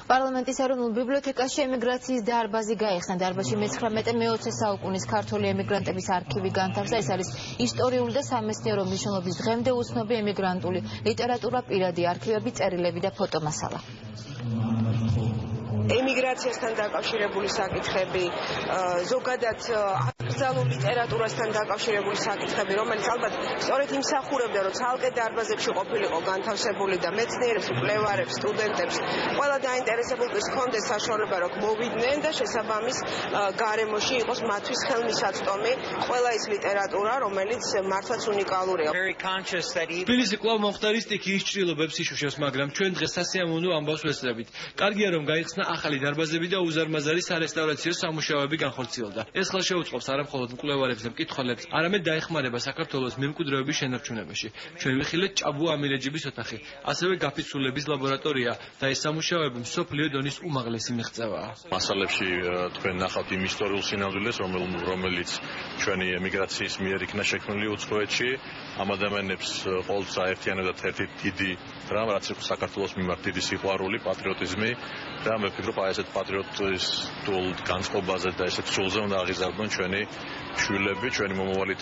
პარლამენტის ეროვნულ ბიბლიოთეკაში ემიგრაციის დარბაზი გაიხსნა. დარბაზში მე-19 მე-20 საუკუნის ქართული ემიგრანტების არქივი განთავსდა. ეს არის ისტორიული და სამეცნიერო მნიშვნელობის დღემდე უცნობი ემიგრანტული ლიტერატურა, პირადი არქივები, წერილები და ფოტომასალა. ემიგრაციასთან დაკავშირებული საკითხები, ზოგადად აკრძალულ ლიტერატურასთან დაკავშირებული საკითხები, რომელიც ალბათ სწორედ იმსახურებდა, რომ ცალკე დარბაზებში ყოფილიყო განთავსებული და მეცნიერებს, მკვლევარებს, სტუდენტებს, ყველა დაინტერესებულს ჰქონდეს საშუალება, რომ მოვიდნენ და შესაბამის გარემოში იყოს მათთვის ხელმისაწვდომი ყველა ის ლიტერატურა, რომელიც მართლაც უნიკალურია. თბილისი კვლავ მომხდარი სტიქიის ჭრილობებს იშუშებს, მაგრამ ჩვენ დღეს სასიამოვნო ამბავს ვესწრებით. კარგია, რომ გაიხსნა ახალი დარბაზები და უზარმაზარი სარესტავრაციო სამუშაოები განხორციელდა. ეს ხელშეუწყობს არა მხოლოდ მკვლევარებს და მკითხველებს, არამედ დაეხმარება საქართველოს მემკვიდრეობის შენარჩუნებაში. ჩვენ ვიხილეთ ჭაბუ ამილეჯიბის ოთახი, ასევე გაფიცულების ლაბორატორია და ეს სამუშაოები მსოფლიო დონის უმაღლესი მიღწევაა. მასალებში თქვენ ნახავთ იმ ისტორიულ სინამდვილეს, რომელიც ჩვენი ემიგრაციის მიერ იქნა შექმნილი უცხოეთში. ამ ადამიანებს ყოველთვის აერთიანებდათ ერთი დიდი რამ, რაც იყო საქართველოს მიმართ დიდი სიყვარული, პატრიოტიზმი და მე ვფიქრობ, აი ესეთ პატრიოტიზმულ განწყობაზე და ესეთ სულზე უნდა აღიზარდონ ჩვენი შვილები, ჩვენი მომავალი